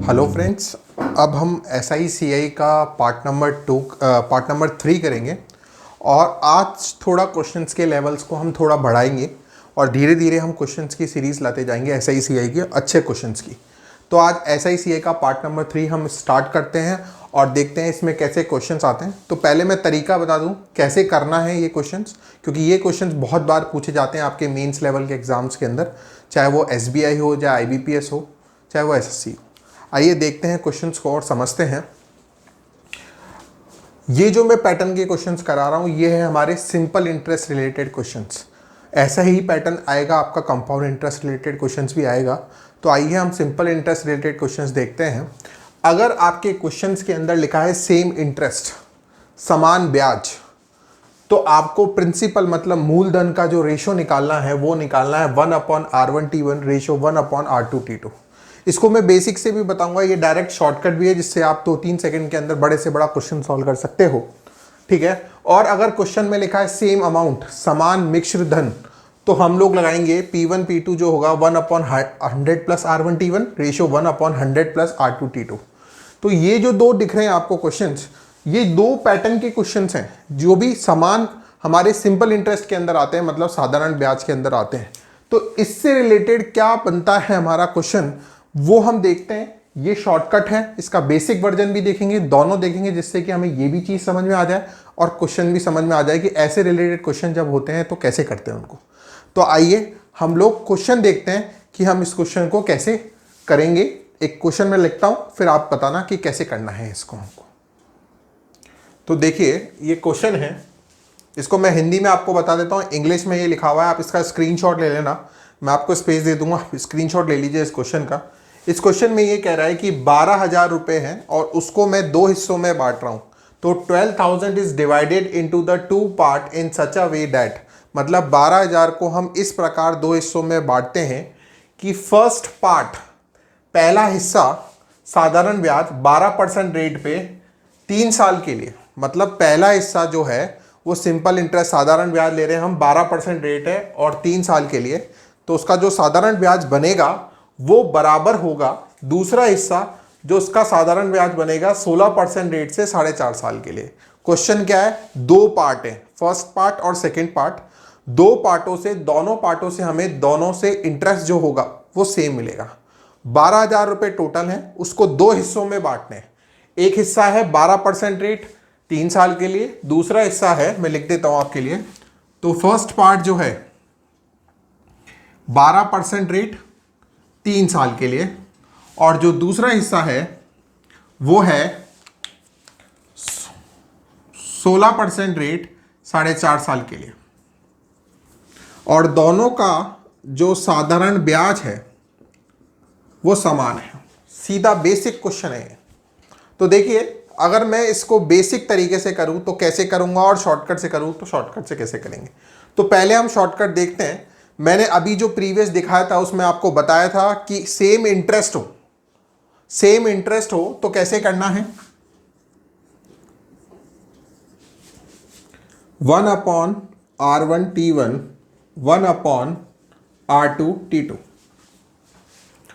Hello friends, अब हम SICI का पार्ट नंबर 3 करेंगे। और आज थोड़ा क्वेश्चंस के लेवल्स को हम थोड़ा बढ़ाएंगे और धीरे धीरे हम क्वेश्चंस की सीरीज़ लाते जाएंगे SICI के अच्छे क्वेश्चंस की। तो आज SICI का पार्ट नंबर 3 हम स्टार्ट करते हैं और देखते हैं इसमें कैसे क्वेश्चंस आते हैं। तो पहले मैं तरीका बता दूं कैसे करना है ये क्वेश्चंस, क्योंकि ये क्वेश्चंस बहुत बार पूछे जाते हैं आपके मेंस लेवल के एग्जाम्स के अंदर, चाहे वो SBI हो, चाहे IBPS हो, चाहे वो SSC हो। आइए देखते हैं क्वेश्चंस को और समझते हैं। ये जो मैं पैटर्न के क्वेश्चंस करा रहा हूँ ये है हमारे सिंपल इंटरेस्ट रिलेटेड क्वेश्चंस। ऐसा ही पैटर्न आएगा आपका कंपाउंड इंटरेस्ट रिलेटेड क्वेश्चंस भी आएगा। तो आइए हम सिंपल इंटरेस्ट रिलेटेड क्वेश्चंस देखते हैं। अगर आपके क्वेश्चंस के अंदर लिखा है सेम इंटरेस्ट, समान ब्याज, तो आपको प्रिंसिपल मतलब मूलधन का जो रेशो निकालना है वो निकालना है 1/R1T1 रेशो 1/R2T2। इसको मैं बेसिक से भी बताऊंगा, ये डायरेक्ट शॉर्टकट भी है जिससे आप 2-3 सेकंड के अंदर बड़े से बड़ा क्वेश्चन सॉल्व कर सकते हो। ठीक है। और अगर क्वेश्चन में लिखा है सेम अमाउंट, समान मिश्र धन, तो हम लोग लगाएंगे P1 P2 जो होगा 1/100 + R1T1 रेशो 1/100 + R2T2। तो ये जो दो दिख रहे हैं आपको क्वेश्चंस, ये दो पैटर्न के क्वेश्चंस हैं जो भी समान हमारे सिंपल इंटरेस्ट के अंदर आते हैं, मतलब साधारण ब्याज के अंदर आते हैं। तो इससे रिलेटेड क्या बनता है हमारा क्वेश्चन वो हम देखते हैं। ये शॉर्टकट है, इसका बेसिक वर्जन भी देखेंगे, दोनों देखेंगे, जिससे कि हमें ये भी चीज़ समझ में आ जाए और क्वेश्चन भी समझ में आ जाए कि ऐसे रिलेटेड क्वेश्चन जब होते हैं तो कैसे करते हैं उनको। तो आइए हम लोग क्वेश्चन देखते हैं कि हम इस क्वेश्चन को कैसे करेंगे। एक क्वेश्चन में लिखता हूं, फिर आप बताना कि कैसे करना है इसको हमको। तो देखिए ये क्वेश्चन है, इसको मैं हिंदी में आपको बता देता हूँ, इंग्लिश में ये लिखा हुआ है, आप इसका स्क्रीनशॉट ले लेना, मैं आपको स्पेस दे दूंगा, स्क्रीनशॉट ले लीजिए इस क्वेश्चन का। इस क्वेश्चन में ये कह रहा है कि 12,000 रुपए हैं और उसको मैं दो हिस्सों में बांट रहा हूं। तो 12,000 is divided into the two part in such a way that, मतलब 12,000 को हम इस प्रकार दो हिस्सों में बांटते हैं कि फर्स्ट पार्ट, पहला हिस्सा साधारण ब्याज 12% रेट पे 3 साल के लिए, मतलब पहला हिस्सा जो है वो सिंपल इंटरेस्ट साधारण ब्याज ले रहे हैं हम, 12% रेट है और 3 साल के लिए, तो उसका जो साधारण ब्याज बनेगा वो बराबर होगा दूसरा हिस्सा जो उसका साधारण ब्याज बनेगा 16% रेट से 4.5 साल के लिए। क्वेश्चन क्या है, दो पार्ट है, फर्स्ट पार्ट और सेकंड पार्ट, दो पार्टों से, दोनों पार्टों से हमें दोनों से इंटरेस्ट जो होगा वो सेम मिलेगा। 12,000 रुपए टोटल है, उसको दो हिस्सों में बांटने हैं। एक हिस्सा है 12% रेट 3 साल के लिए, दूसरा हिस्सा है, मैं लिख देता हूं आपके लिए, तो फर्स्ट पार्ट जो है 12% रेट 3 साल के लिए, और जो दूसरा हिस्सा है वो है 16% रेट 4.5 साल के लिए, और दोनों का जो साधारण ब्याज है वो समान है। सीधा बेसिक क्वेश्चन है। तो देखिए, अगर मैं इसको बेसिक तरीके से करूं तो कैसे करूंगा और शॉर्टकट से करूं तो शॉर्टकट से कैसे करेंगे। तो पहले हम शॉर्टकट देखते हैं। मैंने अभी जो प्रीवियस दिखाया था उसमें आपको बताया था कि सेम इंटरेस्ट हो तो कैसे करना है, 1/R1T1 1/R2T2।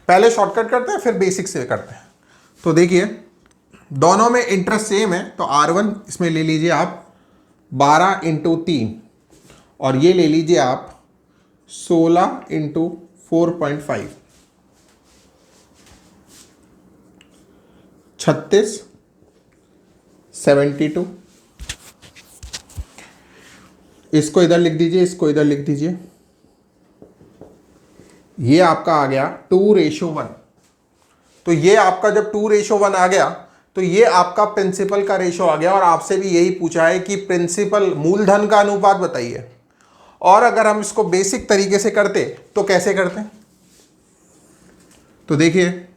पहले शॉर्टकट करते हैं फिर बेसिक से करते हैं। तो देखिए दोनों में इंटरेस्ट सेम है, तो R1 इसमें ले लीजिए आप 12 × 3 और ये ले लीजिए आप 16 × 4.5, 36, 72। इसको इधर लिख दीजिए, इसको इधर लिख दीजिए। ये आपका आ गया 2:1। तो ये आपका जब 2:1 आ गया तो ये आपका प्रिंसिपल का रेशो आ गया, और आपसे भी यही पूछा है कि प्रिंसिपल मूलधन का अनुपात बताइए। और अगर हम इसको बेसिक तरीके से करते तो कैसे करते हैं, तो देखिए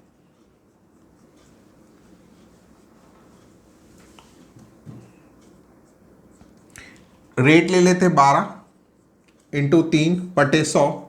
रेट ले लेते 12 × 3/100,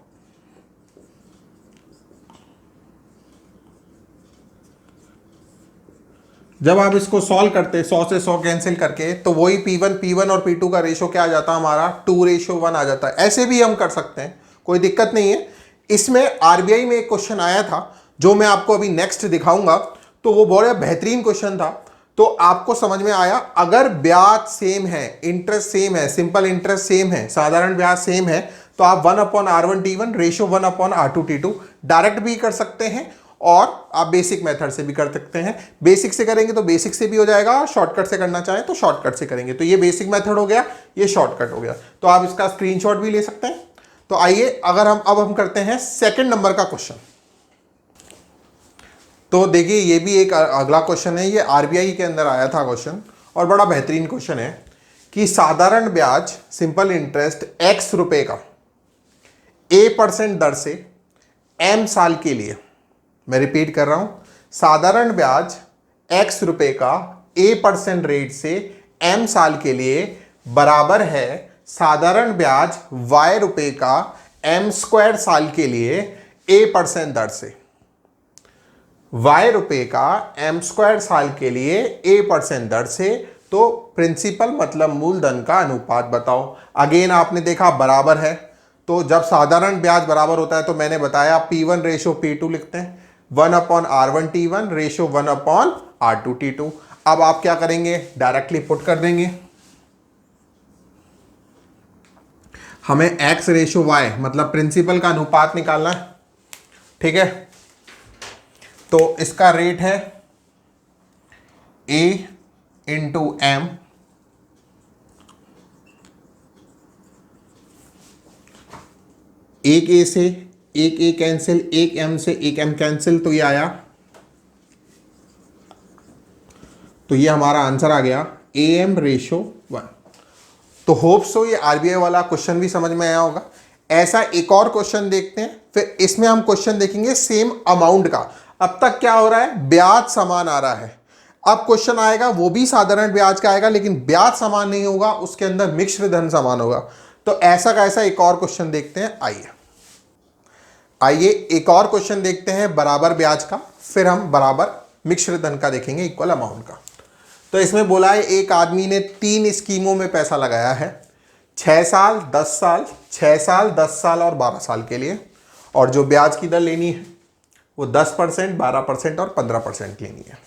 जब आप इसको सॉल्व करते 100 से 100 कैंसिल करके, तो वही P1 और P2 का रेशो क्या आ जाता है हमारा, 2:1 आ जाता है। ऐसे भी हम कर सकते हैं, कोई दिक्कत नहीं है। इसमें RBI में एक क्वेश्चन आया था जो मैं आपको अभी नेक्स्ट दिखाऊंगा। तो वो बहुत बेहतरीन क्वेश्चन था। तो आपको समझ में आया, अगर ब्याज सेम है, इंटरेस्ट सेम है, सिंपल इंटरेस्ट सेम है, साधारण ब्याज सेम है, तो आप 1/R1T1 रेशियो 1/R2T2 डायरेक्ट भी कर सकते हैं और आप बेसिक मेथड से भी कर सकते हैं। बेसिक से करेंगे तो बेसिक से भी हो जाएगा, और शॉर्टकट से करना चाहें तो शॉर्टकट से करेंगे। तो ये बेसिक मेथड हो गया, ये शॉर्टकट हो गया, तो आप इसका स्क्रीनशॉट भी ले सकते हैं। तो आइए, अगर हम करते हैं सेकंड नंबर का क्वेश्चन। तो देखिए, ये भी एक अगला क्वेश्चन है, ये आरबीआई के अंदर आया था क्वेश्चन, और बड़ा बेहतरीन क्वेश्चन है कि साधारण ब्याज सिंपल इंटरेस्ट x रुपए का a% दर से m साल के लिए, मैं रिपीट कर रहा हूं, साधारण ब्याज x रुपए का a% रेट से m साल के लिए बराबर है साधारण ब्याज y रुपए का m² साल के लिए a% दर से। y रुपए का m² साल के लिए a% दर से। तो प्रिंसिपल मतलब मूलधन का अनुपात बताओ। अगेन आपने देखा बराबर है, तो जब साधारण ब्याज बराबर होता है तो मैंने बताया P1 रेशो P2 लिखते हैं, 1/R1T1 रेशो 1/R2T2। अब आप क्या करेंगे, डायरेक्टली पुट कर देंगे। हमें x रेशो y मतलब प्रिंसिपल का अनुपात निकालना है, ठीक है। तो इसका रेट है a इंटू m, एक a से एक a कैंसिल, एक m से एक m कैंसिल, तो ये आया, तो ये हमारा आंसर आ गया am रेशो 1। तो होप सो ये आरबीआई वाला क्वेश्चन भी समझ में आया होगा। ऐसा एक और क्वेश्चन देखते हैं, फिर इसमें हम क्वेश्चन देखेंगे सेम अमाउंट का। अब तक क्या हो रहा है, ब्याज समान आ रहा है। अब क्वेश्चन आएगा वो भी साधारण ब्याज का आएगा, लेकिन ब्याज समान नहीं होगा, उसके अंदर मिश्र धन समान होगा। तो ऐसा का ऐसा एक और क्वेश्चन देखते हैं। आइए एक और क्वेश्चन देखते हैं बराबर ब्याज का, फिर हम बराबर मिश्र धन का देखेंगे, इक्वल अमाउंट का। तो इसमें बोला है एक आदमी ने 3 स्कीमों में पैसा लगाया है, 6 साल, 10 साल, 6 साल, 10 साल और 12 साल के लिए, और जो ब्याज की दर लेनी है वो 10%, 12% और 15% लेनी है।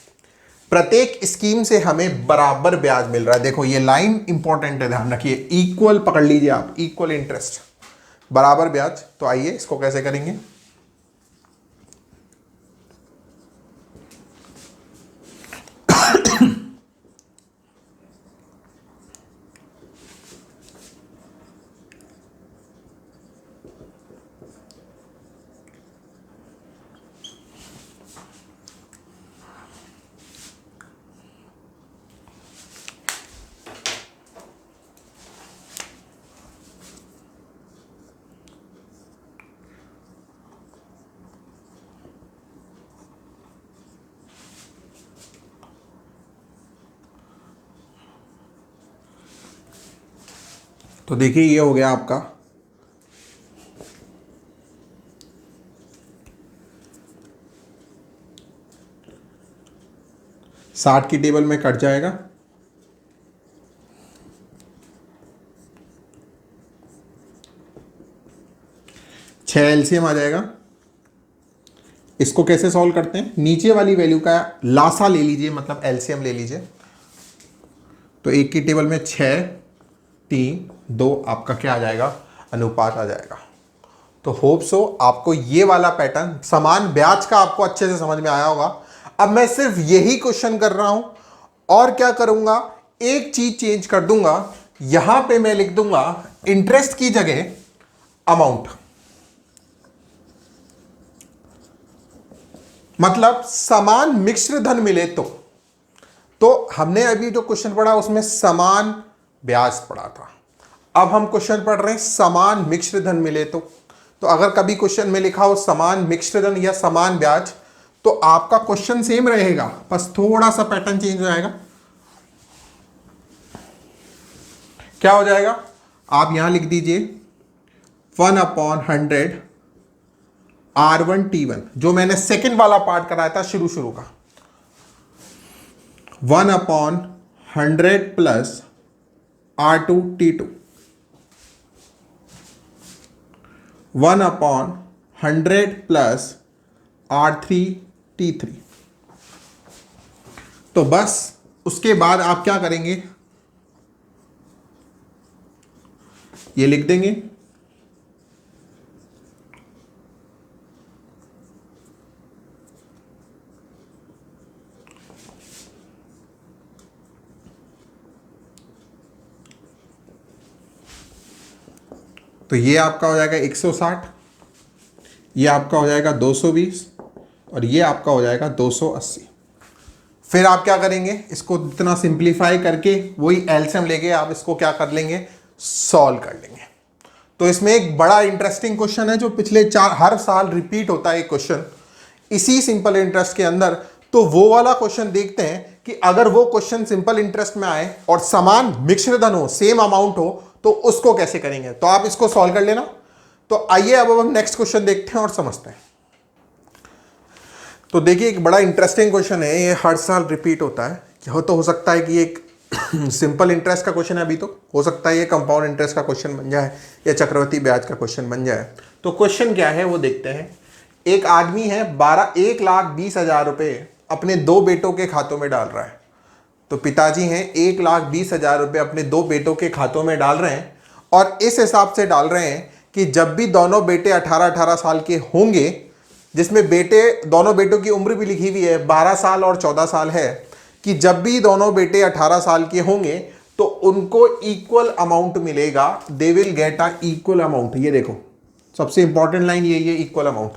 प्रत्येक स्कीम से हमें बराबर ब्याज मिल रहा है। देखो ये लाइन इंपॉर्टेंट है, ध्यान रखिए, इक्वल पकड़ लीजिए आप, इक्वल इंटरेस्ट, बराबर ब्याज। तो आइए इसको कैसे करेंगे। तो देखिए ये हो गया आपका 60 की टेबल में कट जाएगा, 6 एलसीएम आ जाएगा। इसको कैसे सॉल्व करते हैं, नीचे वाली वैल्यू का लासा ले लीजिए, मतलब एलसीएम ले लीजिए। तो एक की टेबल में 6, 3, 2 आपका क्या आ जाएगा, अनुपात आ जाएगा। तो होप सो आपको ये वाला पैटर्न समान ब्याज का आपको अच्छे से समझ में आया होगा। अब मैं सिर्फ यही क्वेश्चन कर रहा हूं, और क्या करूंगा, एक चीज चेंज कर दूंगा, यहां पे मैं लिख दूंगा इंटरेस्ट की जगह अमाउंट। मतलब समान मिश्र धन मिले तो हमने अभी जो क्वेश्चन पढ़ा उसमें समान ब्याज पढ़ा था। अब हम क्वेश्चन पढ़ रहे हैं समान मिश्र धन मिले तो अगर कभी क्वेश्चन में लिखा हो समान मिश्र धन या समान ब्याज, तो आपका क्वेश्चन सेम रहेगा, बस थोड़ा सा पैटर्न चेंज हो जाएगा। क्या हो जाएगा, आप यहां लिख दीजिए 1/100 R1T1, जो मैंने सेकंड वाला पार्ट कराया था शुरू का, 1/100 प्लस R2T2, 1/100 प्लस R3T3, तो बस उसके बाद आप क्या करेंगे, ये लिख देंगे, तो ये आपका हो जाएगा 160, ये आपका हो जाएगा 220 और ये आपका हो जाएगा 280। फिर आप क्या करेंगे, इसको इतना सिंप्लीफाई करके वही एलसीएम लेके आप इसको क्या कर लेंगे, सॉल्व कर लेंगे। तो इसमें एक बड़ा इंटरेस्टिंग क्वेश्चन है जो पिछले हर साल रिपीट होता है क्वेश्चन इसी सिंपल इंटरेस्ट के अंदर। तो वो वाला क्वेश्चन देखते हैं कि अगर वो क्वेश्चन सिंपल इंटरेस्ट में आए और समान मिश्र धन हो, सेम अमाउंट हो, तो उसको कैसे करेंगे। तो आप इसको सॉल्व कर लेना। तो आइए अब हम नेक्स्ट क्वेश्चन देखते हैं और समझते हैं। तो देखिए एक बड़ा इंटरेस्टिंग क्वेश्चन है, ये हर साल रिपीट होता है। तो हो सकता है कि एक सिंपल इंटरेस्ट का क्वेश्चन है, अभी तो हो सकता है ये कंपाउंड इंटरेस्ट का क्वेश्चन बन जाए या चक्रवृद्धि ब्याज का क्वेश्चन बन जाए। तो क्वेश्चन क्या है वो देखते हैं। एक आदमी है 1,20,000 रुपये अपने 2 बेटों के खातों में डाल रहा है। तो पिताजी हैं 1,20,000 रुपये अपने 2 बेटों के खातों में डाल रहे हैं और इस हिसाब से डाल रहे हैं कि जब भी दोनों बेटे 18-18 साल के होंगे, जिसमें दोनों बेटों की उम्र भी लिखी हुई है 12 साल और 14 साल है, कि जब भी दोनों बेटे 18 साल के होंगे तो उनको इक्वल अमाउंट मिलेगा, they will get a equal amount. ये देखो सबसे इंपॉर्टेंट लाइन ये इक्वल अमाउंट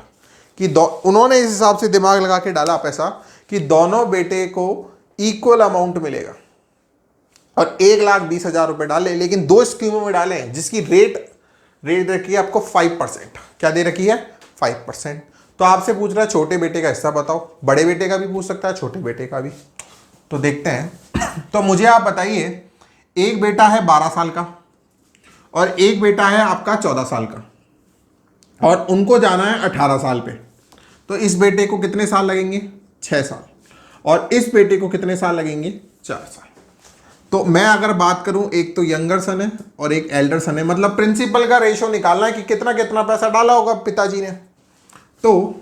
कि उन्होंने इस हिसाब से दिमाग लगा के डाला पैसा कि दोनों बेटे को इक्वल अमाउंट मिलेगा और 1,20,000 रुपये डाले, लेकिन 2 स्कीमों में डाले जिसकी रेट रखी है आपको 5%। क्या दे रखी है, 5%। तो आपसे पूछ रहा है छोटे बेटे का हिस्सा बताओ, बड़े बेटे का भी पूछ सकता है, छोटे बेटे का भी। तो देखते हैं। तो मुझे आप बताइए, एक बेटा है 12 साल का और एक बेटा है आपका 14 साल का और उनको जाना है 18 साल पे। तो इस बेटे को कितने साल लगेंगे, 6 साल, और इस बेटे को कितने साल लगेंगे, 4 साल। तो मैं अगर बात करूं, एक तो यंगर सन है और एक एल्डर सन है, मतलब प्रिंसिपल का रेशो निकालना है कि कितना कितना पैसा डाला होगा पिताजी ने। तो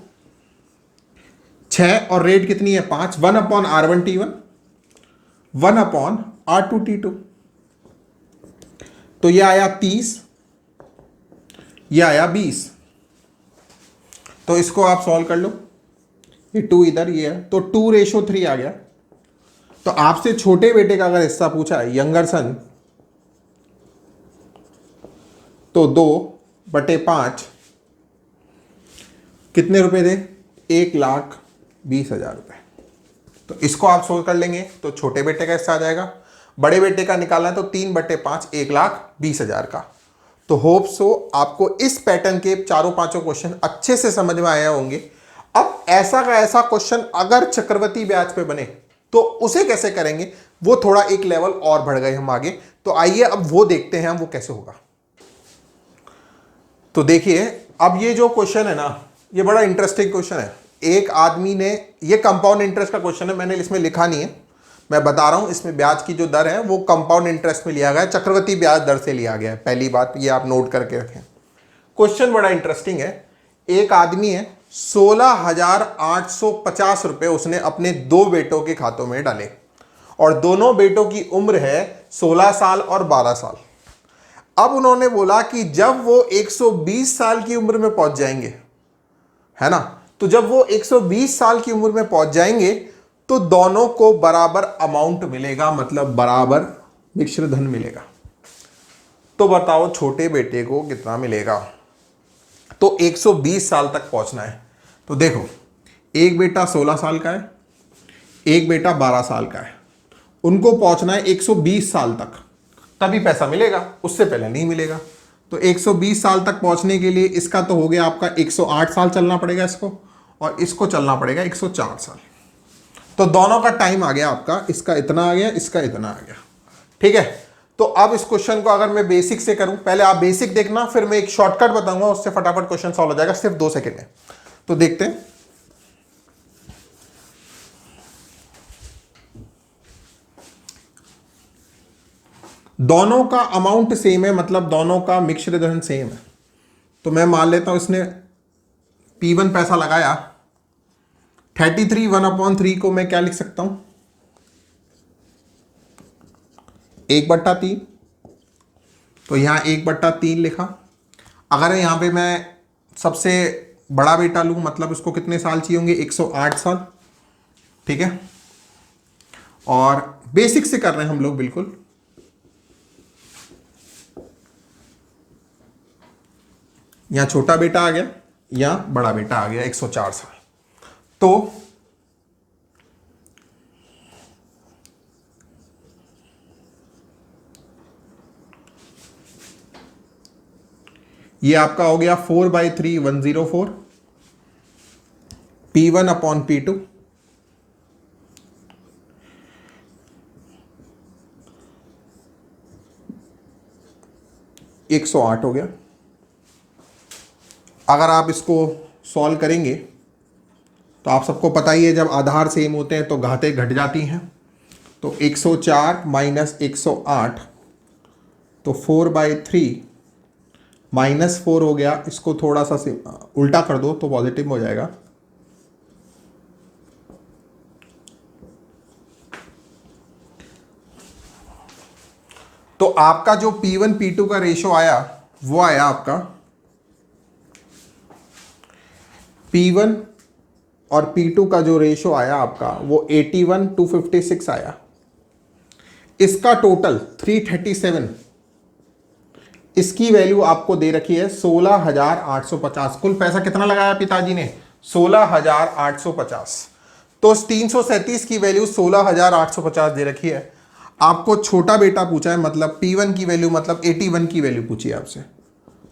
6 और रेट कितनी है 5, 1/R1T1 1/R2T2। तो ये आया 30, ये आया 20। तो इसको आप सॉल्व कर लो, ये 2 इधर ये है, तो 2:3 आ गया। तो आपसे छोटे बेटे का अगर हिस्सा पूछा है, यंगर सन, तो 2/5 कितने रुपए दे, 1,20,000 रुपए। तो इसको आप सोल्व कर लेंगे तो छोटे बेटे का हिस्सा आ जाएगा। बड़े बेटे का निकालना है तो 3/5 1,20,000 का। तो होप सो आपको इस पैटर्न के चारों पांचों क्वेश्चन अच्छे से समझ में आए होंगे। अब ऐसा का ऐसा क्वेश्चन अगर चक्रवृद्धि ब्याज पे बने तो उसे कैसे करेंगे, वो थोड़ा एक लेवल और बढ़ गए हम आगे। तो आइए अब वो देखते हैं हम वो कैसे होगा। तो देखिए अब ये जो क्वेश्चन है ना, ये बड़ा इंटरेस्टिंग क्वेश्चन है। एक आदमी ने, ये कंपाउंड इंटरेस्ट का क्वेश्चन है, मैंने इसमें लिखा नहीं है, मैं बता रहा हूं। इसमें ब्याज की जो दर है वो कंपाउंड इंटरेस्ट में लिया गया है, चक्रवृद्धि ब्याज दर से लिया गया है। पहली बात ये आप नोट करके रखें। क्वेश्चन बड़ा इंटरेस्टिंग है। एक आदमी है 16,850 रुपए उसने अपने 2 बेटों के खातों में डाले और दोनों बेटों की उम्र है 16 साल और 12 साल। अब उन्होंने बोला कि जब वो 120 साल की उम्र में पहुंच जाएंगे, है ना, तो जब वो 120 साल की उम्र में पहुंच जाएंगे तो दोनों को बराबर अमाउंट मिलेगा, मतलब बराबर मिश्र धन मिलेगा। तो बताओ छोटे बेटे को कितना मिलेगा। तो 120 साल तक पहुंचना है। तो देखो एक बेटा 16 साल का है, एक बेटा 12 साल का है, उनको पहुंचना है 120 साल तक, तभी पैसा मिलेगा, उससे पहले नहीं मिलेगा। तो 120 साल तक पहुंचने के लिए इसका तो हो गया आपका 108 साल चलना पड़ेगा इसको, और इसको चलना पड़ेगा 104 साल। तो दोनों का टाइम आ गया आपका, इसका इतना आ गया, इसका इतना आ गया। ठीक है। तो अब इस क्वेश्चन को अगर मैं बेसिक से करूं, पहले आप बेसिक देखना, फिर मैं एक शॉर्टकट बताऊंगा, उससे फटाफट क्वेश्चन सॉल्व हो जाएगा सिर्फ 2 सेकंड में। तो देखते हैं। दोनों का अमाउंट सेम है, मतलब दोनों का मिश्र धन सेम है। तो मैं मान लेता हूं इसने P1 पैसा लगाया 33, 1/3 को मैं क्या लिख सकता हूं, 1/3, तो यहाँ 1/3 लिखा। अगर यहाँ पे मैं सबसे बड़ा बेटा लूँ, मतलब उसको कितने साल चाहिए होंगे, 108 साल। ठीक है, और बेसिक से कर रहे हैं हम लोग बिल्कुल। यहाँ छोटा बेटा आ गया, यहाँ बड़ा बेटा आ गया 104 साल। तो ये आपका हो गया 4/3 104 P1 अपॉन P2। एक 108 हो गया। अगर आप इसको सॉल्व करेंगे तो आप सबको पता ही है, जब आधार सेम होते हैं तो घातें घट जाती हैं। तो 104 माइनस 108, तो 4/3 -4 हो गया। इसको थोड़ा सा उल्टा कर दो तो पॉजिटिव हो जाएगा। तो आपका जो P1 P2 का रेशो आया वो आया आपका P1 और P2 का जो रेशो आया आपका वो 81:56 आया। इसका टोटल 337, इसकी वैल्यू आपको दे रखी है 16,850। कुल पैसा कितना लगाया पिताजी ने, 16,850। तो 337 की वैल्यू 16,850 दे रखी है। आपको छोटा बेटा पूछा है, मतलब P1 की वैल्यू, मतलब 81 की वैल्यू पूछी है आपसे।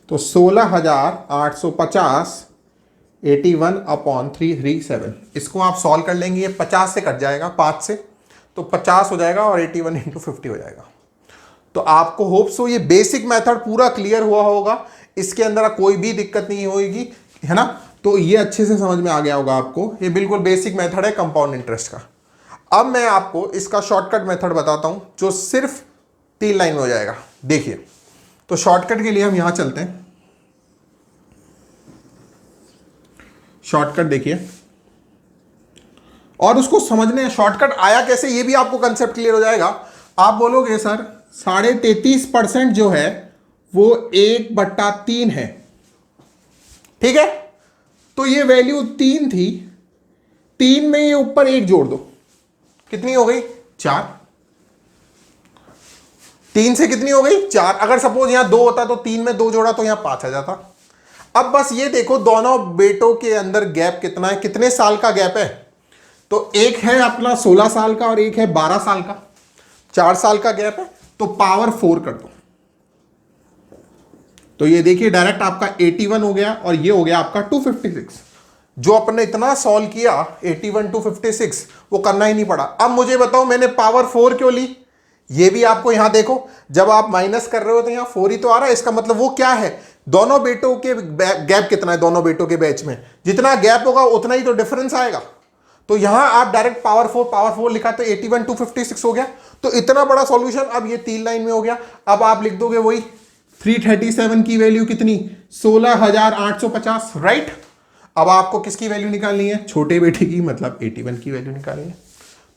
तो 16,850 81/337, इसको आप सॉल्व कर लेंगे। ये 50 से कट जाएगा, 5 से, तो 50 हो जाएगा और 81 × 50 हो जाएगा। तो आपको होप सो ये बेसिक मेथड पूरा क्लियर हुआ होगा, इसके अंदर कोई भी दिक्कत नहीं होगी, है ना। तो ये अच्छे से समझ में आ गया होगा आपको। ये बिल्कुल बेसिक मेथड है कंपाउंड इंटरेस्ट का। अब मैं आपको इसका शॉर्टकट मेथड बताता हूं, जो सिर्फ 3 लाइन में हो जाएगा। देखिए, तो शॉर्टकट के लिए हम यहां चलते हैं। शॉर्टकट देखिए, और उसको समझने, शॉर्टकट आया कैसे ये भी आपको कंसेप्ट क्लियर हो जाएगा। आप बोलोगे सर 33.5% जो है वो 1/3 है, ठीक है। तो ये वैल्यू 3 थी, 3 में ये ऊपर 1 जोड़ दो, कितनी हो गई, 4। 3 से कितनी हो गई, 4। अगर सपोज यहां 2 होता तो 3 में 2 जोड़ा तो यहां 5 आ जाता। अब बस ये देखो दोनों बेटों के अंदर गैप कितना है, कितने साल का गैप है। तो एक है अपना 16 साल का और एक है 12 साल का, 4 साल का गैप है। तो पावर 4 कर दो, तो ये देखिए डायरेक्ट आपका 81 हो गया और ये हो गया आपका 256। जो अपने इतना सॉल्व किया 81 256, वो करना ही नहीं पड़ा। अब मुझे बताओ मैंने पावर 4 क्यों ली। ये भी आपको यहां देखो, जब आप माइनस कर रहे हो तो यहां 4 ही तो आ रहा है। इसका मतलब वो क्या है, दोनों बेटों के गैप कितना है, दोनों बेटों के बैच में जितना गैप होगा उतना ही तो डिफरेंस आएगा। तो यहां आप डायरेक्ट पावर 4 लिखा तो 81 256 हो गया। तो इतना बड़ा सॉल्यूशन अब ये 3 लाइन में हो गया। अब आप लिख दोगे वही 337 की वैल्यू कितनी, 16,850, राइट। अब आपको किसकी वैल्यू निकालनी है, छोटे बेटे की, मतलब 81 की वैल्यू निकालनी है।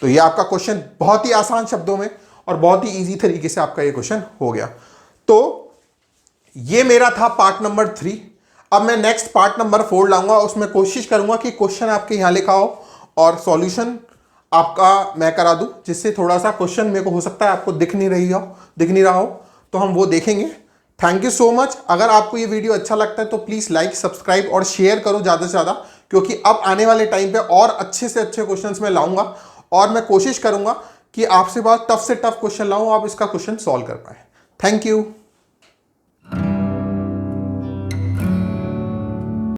तो ये आपका क्वेश्चन बहुत ही आसान शब्दों में और बहुत ही इजी तरीके से आपका ये क्वेश्चन हो गया। तो ये मेरा था पार्ट नंबर 3। अब मैं नेक्स्ट पार्ट नंबर 4 लाऊंगा, उसमें कोशिश करूंगा कि क्वेश्चन आपके यहां लिखा हो और सॉल्यूशन आपका मैं करा दूं, जिससे थोड़ा सा क्वेश्चन मेरे को हो सकता है आपको दिख नहीं रहा हो, तो हम वो देखेंगे। Thank you so much. अगर आपको ये वीडियो अच्छा लगता है तो प्लीज़ लाइक, सब्सक्राइब और शेयर करो ज़्यादा से ज़्यादा, क्योंकि अब आने वाले टाइम पे और अच्छे से अच्छे क्वेश्चंस मैं लाऊंगा और मैं कोशिश करूंगा कि आपसे बहुत टफ से टफ क्वेश्चन लाऊं, आप इसका क्वेश्चन सॉल्व कर पाए। Thank you.